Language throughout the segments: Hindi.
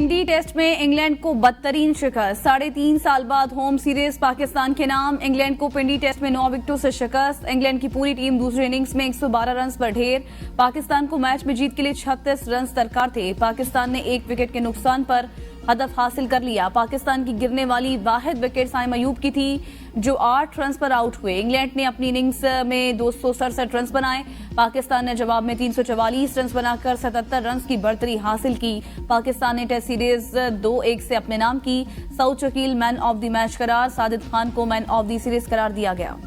पिंडी टेस्ट में इंग्लैंड को बदतरीन शिकस्त। 3.5 साल बाद होम सीरीज पाकिस्तान के नाम। इंग्लैंड को पिंडी टेस्ट में 9 विकेटों से शिकस्त। इंग्लैंड की पूरी टीम दूसरी इनिंग्स में 112 रन पर ढेर। पाकिस्तान को मैच में जीत के लिए 36 रन दरकार थे। पाकिस्तान ने 1 विकेट के नुकसान पर हदफ हासिल कर लिया। पाकिस्तान की गिरने वाली वाहिद विकेट साइम अयूब की थी, जो 8 रन पर आउट हुए। इंग्लैंड ने अपनी इनिंग्स में 267 रन बनाए। पाकिस्तान ने जवाब में 344 रन बनाकर 77 रन की बढ़तरी हासिल की। पाकिस्तान ने टेस्ट सीरीज 2-1 से अपने नाम की। Saud Shakeel man of the match करार। साजिद खान को मैन ऑफ द सीरीज करार दिया गया।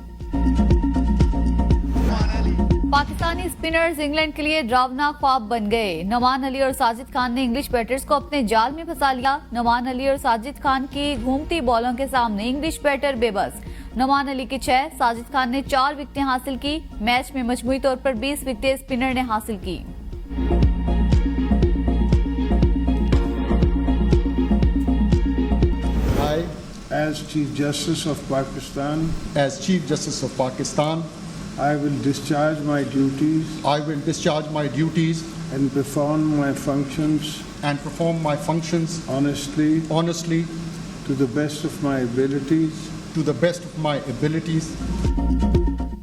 पाकिस्तानी स्पिनर्स इंग्लैंड के लिए डरावना ख्वाब बन गए। नवान अली और साजिद खान ने इंग्लिश बैटर्स को अपने जाल में फंसा लिया। नवान अली और साजिद खान की घूमती बॉलों के सामने इंग्लिश बैटर बेबस। नवान अली की 6, साजिद खान ने 4 विकेटें हासिल की। मैच में मजमूई तौर पर 20 विकेटें स्पिनर ने हासिल की। As Chief Justice of Pakistan, I will discharge my duties and perform my functions honestly to the best of my abilities.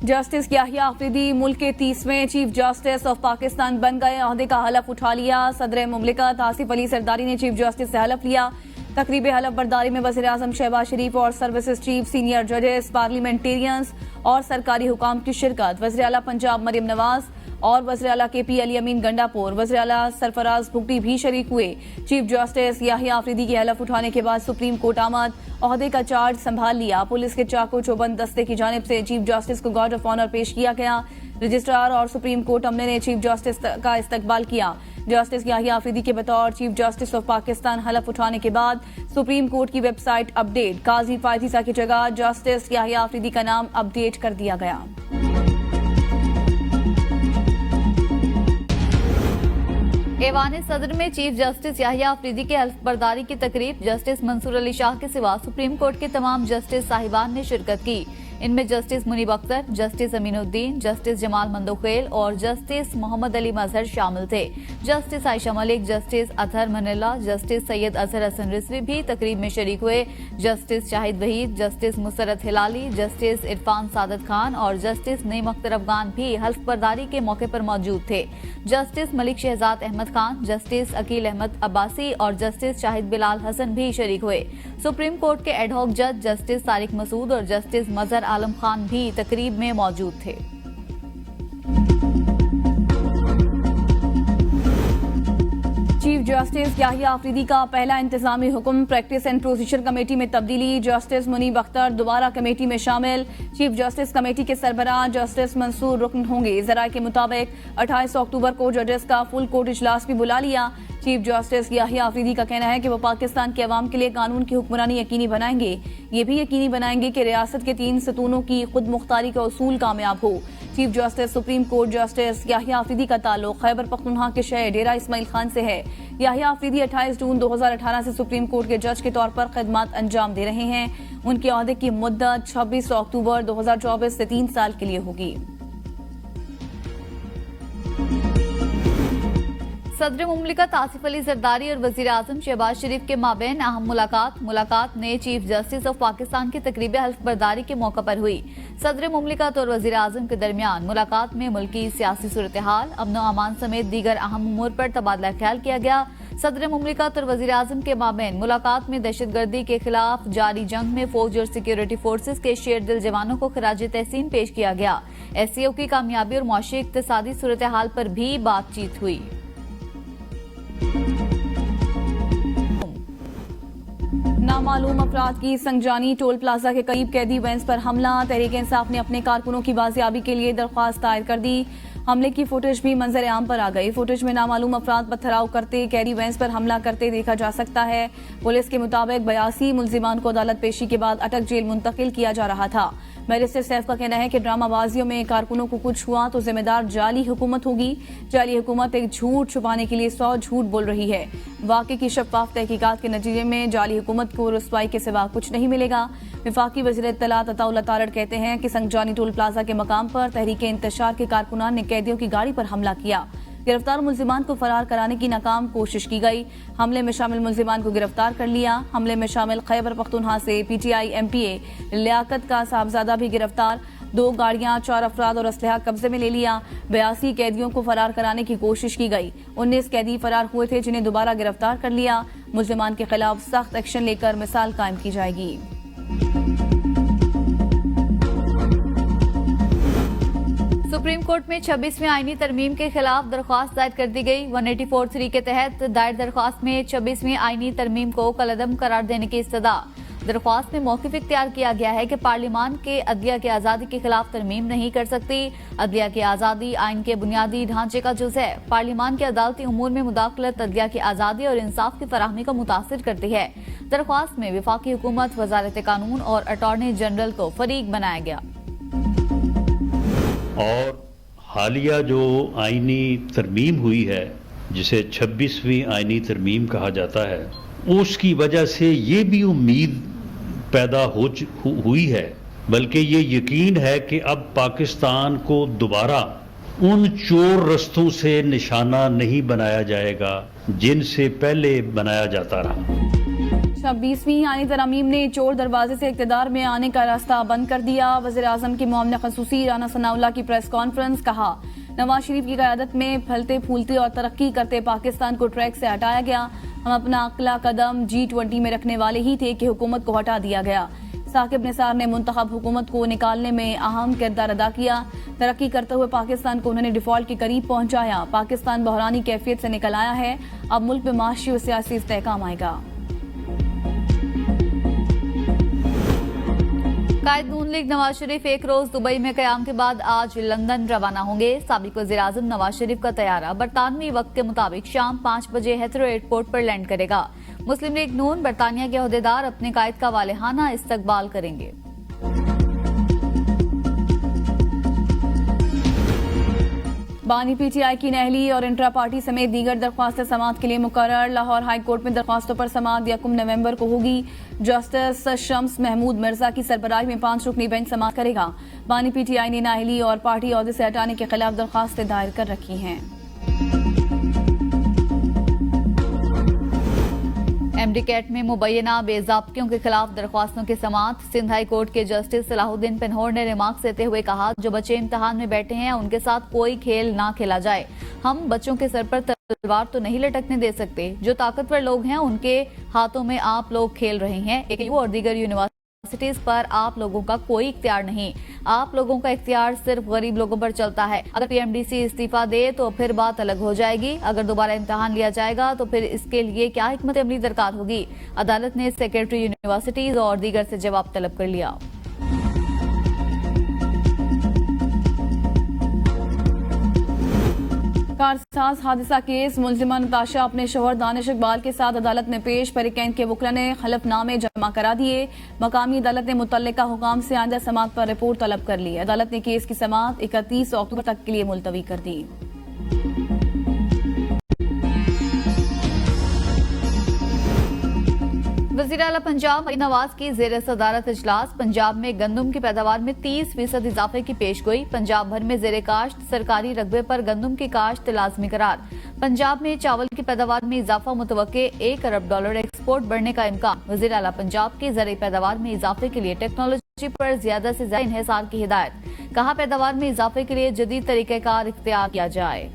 Justice Yahya Afridi मुल्क के 30वें चीफ जस्टिस ऑफ पाकिस्तान बन गए। ओहदे का हलफ उठा लिया। सदर मुमलिकत आसिफ अली सरदारी ने चीफ जस्टिस से हलफ लिया। तकरीब हलफ बर्दारी में वज़ीर आज़म शहबाज शरीफ और सर्विसेज चीफ, सीनियर जजेस, पार्लियामेंटेरियंस और सरकारी हुकाम की शिरकत। वज़ीर आला पंजाब मरियम नवाज और वज़ीर आला KP अली अमीन गंडापुर, वज़ीर आला सरफराज भुगटी भी शरीक हुए। चीफ जस्टिस याहिया अफरीदी की हलफ उठाने के बाद सुप्रीम कोर्ट आमद। ओहदे का चार्ज संभाल लिया। पुलिस के चाको चौबंद दस्ते की जानिब से चीफ जस्टिस को गार्ड ऑफ ऑनर पेश किया गया। रजिस्ट्रार और सुप्रीम कोर्ट अमले ने चीफ जस्टिस का इस्तकबाल किया। जस्टिस याहिया अफरीदी के बतौर चीफ जस्टिस ऑफ पाकिस्तान हलफ उठाने के बाद सुप्रीम कोर्ट की वेबसाइट अपडेट। काजी फायजीसा की जगह जस्टिस याहिया अफरीदी का नाम अपडेट कर दिया गया। ऐवान सदर में चीफ जस्टिस याहिया अफरीदी के हल्फ बर्दारी की तकरीब। जस्टिस मंसूर अली शाह के सिवा सुप्रीम कोर्ट के तमाम जस्टिस साहिबान ने शिरकत की। इनमें justice Munib Akhtar, justice Aminuddin, justice Jamal Mandokhel और जस्टिस मोहम्मद अली मजहर शामिल थे। Justice Ayesha Malik, justice Athar Minallah, justice Syed Azhar Hasan Rizvi भी तकरीब में शरीक हुए। Justice Shahid Waheed, justice Musarrat Hilali, justice Irfan Saadat Khan और जस्टिस नईम अख्तर अफगान भी हल्फ बर्दारी के मौके पर मौजूद थे। जस्टिस मलिक शहजाद अहमद खान, जस्टिस अकील अहमद अब्बासी और जस्टिस शाहिद बिलाल हसन भी शरीक हुए। सुप्रीम कोर्ट के एडहॉक जज जस्टिस तारिक मसूद और जस्टिस मजहर आलम खान भी तकरीब में मौजूद थे। चीफ जस्टिस याहिया अफरीदी का पहला इंतजामी हुक्म। प्रैक्टिस एंड प्रोसीजर कमेटी में तब्दीली। जस्टिस मुनीब अख्तर दोबारा कमेटी में शामिल। चीफ जस्टिस कमेटी के सरबराह जस्टिस मंसूर रुकन होंगे। जराये के मुताबिक 28 अक्टूबर को जजेस का फुल कोर्ट इजलास भी बुला लिया। चीफ जस्टिस याहिया अफरीदी का कहना है कि वो पाकिस्तान के अवाम के लिए कानून की हुक्मरानी यकीनी बनाएंगे। ये भी यकीनी बनाएंगे कि रियासत के 3 सतूनों की खुद मुख्तारी का उसूल कामयाब हो। Chief justice supreme court justice Yahya Afridi का ताल्लुक खैबर पख्तूनख्वा के शहर डेरा इस्माइल खान से है। याहिया अफरीदी 28 जून 2018 से सुप्रीम कोर्ट के जज के तौर पर खिदमत अंजाम दे रहे हैं। उनके ओहदे की मुद्दत 26 अक्टूबर 2024 से 3 साल के लिए होगी। सदर मुमलिकत आसिफ अली जरदारी और वजीर आजम शहबाज शरीफ के माबैन अहम मुलाकात ने चीफ जस्टिस ऑफ पाकिस्तान की तकरीब हल्फ बर्दारी के मौके पर हुई। सदर मुमलिकत और वजीर आजम के दरमियान मुलाकात में मुल्की सियासी सूरत हाल, अमन अमान समेत दीगर अहम उमूर पर तबादला ख्याल किया गया। सदर मुमलिकत और वजीर आजम के माबैन मुलाकात में दहशतगर्दी के खिलाफ जारी जंग में फौज और सिक्योरिटी फोर्सेज के शेर दिल जवानों को खराज तहसीन पेश किया गया। SCO की कामयाबी और मुआशी इक्तिसादी सूरत हाल पर भी बातचीत हुई। नामालूम अफराद की संगजानी टोल प्लाजा के करीब कैदी वैन्स पर हमला। तहरीक इंसाफ ने अपने कारकुनों की बाजियाबी के लिए दरख्वास्त दायर कर दी। हमले की फुटेज भी मंजर आम पर आ गई। फुटेज में नामालूम अफराद पत्थराव करते कैदी वैन्स पर हमला करते देखा जा सकता है। पुलिस के मुताबिक 82 मुल्जिमान को अदालत पेशी के बाद अटक जेल मुंतकिल किया जा रहा था। बैरिस्टर सैफ का कहना है कि ड्रामाबाजियों में कारकुनों को कुछ हुआ तो जिम्मेदार जाली हुकूमत होगी। जाली हुकूमत एक झूठ छुपाने के लिए 100 झूठ बोल रही है। वाकई की शफाफ तहकीकात के नतीजे में जाली हुकूमत को रुसवाई के सिवा कुछ नहीं मिलेगा। विफाकी वज़ीर इत्तलात अताउल्लाह तारड़ कहते हैं कि संगजानी टोल प्लाजा के मकाम पर तहरीक इंतशार के कारकुनान ने कैदियों की गाड़ी पर हमला किया। गिरफ्तार मुल्जिमान को फरार कराने की नाकाम कोशिश की गई। हमले में शामिल मुल्जिमान को गिरफ्तार कर लिया। हमले में शामिल खैबर पख्तूनख्वा से PTI MPA लियाकत का साहबजादा भी गिरफ्तार। 2 गाड़ियां, 4 अफराद और असलहा कब्जे में ले लिया। 82 कैदियों को फरार कराने की कोशिश की गई। 19 कैदी फरार हुए थे, जिन्हें दोबारा गिरफ्तार कर लिया। मुल्जिमान के खिलाफ सख्त एक्शन लेकर मिसाल कायम की जाएगी। सुप्रीम कोर्ट में 26वीं आईनी तरमीम के खिलाफ दरख्वास्त दायर कर दी गई। 184(3) के तहत दायर दरख्वास्त में 26वीं आईनी तरमीम को कलअदम करार देने की इस्तदा। दरख्वास्त में मौक़िफ़ इख्तियार किया गया है कि पार्लियामान के अदलिया की आज़ादी के खिलाफ तरमीम नहीं कर सकती। अदलिया की आज़ादी आइन के बुनियादी ढांचे का जुज़ है। पार्लियामान के अदालती उमूर में मुदाखलत अदलिया की आज़ादी और इंसाफ की फराहमी को मुतासिर करती है। दरख्वास्त में वफाकी हुकूमत, वजारत कानून और अटॉर्नी जनरल को फरीक बनाया गया। और हालिया जो आईनी तरमीम हुई है, जिसे 26वीं आईनी तरमीम कहा जाता है, उसकी वजह से ये भी उम्मीद पैदा हुई है, बल्कि ये यकीन है कि अब पाकिस्तान को दोबारा उन चोर रस्तों से निशाना नहीं बनाया जाएगा जिनसे पहले बनाया जाता रहा। 26वीं आईनी तरमीम ने चोर दरवाजे से इक़्तिदार में आने का रास्ता बंद कर दिया। वज़ीर आज़म की मुआविन ख़ुसूसी राना सनाउल्लाह की प्रेस कॉन्फ्रेंस। कहा, नवाज शरीफ की क़यादत में फलते फूलते और तरक्की करते पाकिस्तान को ट्रैक से हटाया गया। हम अपना अगला कदम G20 में रखने वाले ही थे कि हुकूमत को हटा दिया गया। साकिब निसार ने मुंतखब हुकूमत को निकालने में अहम किरदार अदा किया। तरक्की करते हुए पाकिस्तान को उन्होंने डिफॉल्ट के करीब पहुंचाया। पाकिस्तान बहरानी कैफियत से निकल आया है। अब मुल्क में माशी और सियासी इस्तेहकाम आएगा। कायद नून लीग नवाज शरीफ एक रोज दुबई में कयाम के बाद आज लंदन रवाना होंगे। साबिक वज़ीर आज़म नवाज शरीफ का तैयारा बरतानवी वक्त के मुताबिक शाम 5 बजे हेथरो एयरपोर्ट पर लैंड करेगा। मुस्लिम लीग नून बरतानिया के अहदेदार अपने कायद का वालेहाना इस्तकबाल करेंगे। बानी PTI की नहली और इंट्रा पार्टी समेत दीगर दरख्वास्तें समाअत के लिए मुकर्रर। लाहौर हाई कोर्ट में दरख्वास्तों पर समाअत 1 नवंबर को होगी। जस्टिस शम्स महमूद मिर्जा की सरबराही में 5 रुकनी बेंच समाअत करेगा। बानी PTI ने नाहली और पार्टी ओहदे से हटाने के खिलाफ दरख्वास्तें दायर कर रखी हैं। MD कैट में मुबैना बेज़ाब्तियों के खिलाफ दरख्वास्तों की समाअत। सिंध हाई कोर्ट के जस्टिस सलाहुद्दीन पिन्होर ने रिमार्क्स देते हुए कहा, जो बच्चे इम्तिहान में बैठे हैं उनके साथ कोई खेल ना खेला जाए। हम बच्चों के सर पर तलवार तो नहीं लटकने दे सकते। जो ताकतवर लोग हैं उनके हाथों में आप लोग खेल रहे हैं। AKU और दीगर यूनिवर्सिटीज पर आप लोगों का कोई इख्तियार नहीं। आप लोगों का इख्तियार सिर्फ गरीब लोगों पर चलता है। अगर PMDC इस्तीफा दे तो फिर बात अलग हो जाएगी। अगर दोबारा इम्तिहान लिया जाएगा तो फिर इसके लिए क्या हिकमत अमली दरकार होगी। अदालत ने सेक्रेटरी यूनिवर्सिटीज और दीगर से जवाब तलब कर लिया। कारसाज हादसा केस मुलजिमा नताशा अपने शोहर दानिश इकबाल के साथ अदालत में पेश। परिकैन के वकला ने हलफनामे जमा करा दिए। मकामी अदालत ने मुतल्लिका हुकाम से आइंदा समाअत पर रिपोर्ट तलब कर ली। अदालत ने केस की समाअत 31 अक्टूबर तक के लिए मुलतवी कर दी। वज़ीर आला पंजाब नवाज की ज़ेर सदारत इजलास। पंजाब में गंदम की पैदावार में 30% इजाफे की पेशगोई। पंजाब भर में ज़ेर काश्त सरकारी रकबे पर गंदम की काश्त लाजमी करार। पंजाब में चावल की पैदावार में इजाफा मुतवक्के। $1 अरब एक्सपोर्ट बढ़ने का इम्कान। वज़ीर आला पंजाब की ज़राई पैदावार में इजाफे के लिए टेक्नोलॉजी पर ज्यादा से ज्यादा इन्हिसार की हिदायत। कहा, पैदावार में इजाफे के लिए जदीद तरीक़ेकार इख्तियार किया जाए।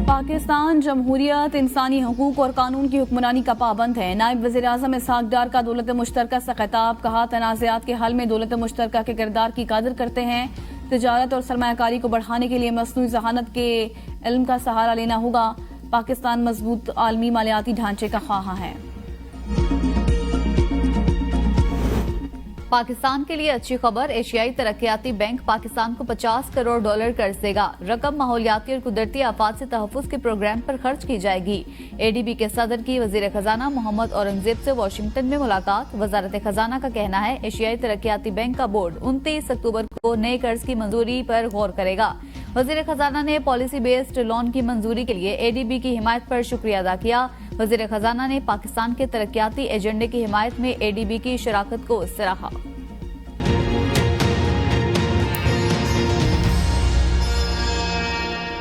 पाकिस्तान जमहूरियत इंसानी हकूक और कानून की हुक्मरानी का पाबंद है। नायब वज़ीर आज़म इसहाक डार का दौलत मुश्तरका से खिताब। कहा, तनाज़ात के हल में दौलत मुश्तरका के किरदार की कदर करते हैं। तिजारत और सरमायाकारी को बढ़ाने के लिए मसनूई ज़हानत के इल्म का सहारा लेना होगा। पाकिस्तान मजबूत आलमी मालियाती ढांचे का ख्वाहा है। पाकिस्तान के लिए अच्छी खबर। एशियाई तरक्याती बैंक पाकिस्तान को $50 करोड़ कर्ज देगा। रकम माहौलियाती और कुदरती आफात से तहफ़्फ़ुज़ के प्रोग्राम पर खर्च की जाएगी। ADB के सदर की वज़ीर खजाना मोहम्मद औरंगजेब से वाशिंगटन में मुलाकात। वजारत खजाना का कहना है, एशियाई तरक्याती बैंक का बोर्ड 29 अक्टूबर को नए कर्ज की मंजूरी पर गौर करेगा। वज़ीर खजाना ने पॉलिसी बेस्ड लोन की मंजूरी के लिए ADB की हिमायत पर शुक्रिया अदा किया। वज़ीर खजाना ने पाकिस्तान के तरक्याती एजेंडे की हिमायत में ADB की शराकत को सराहा।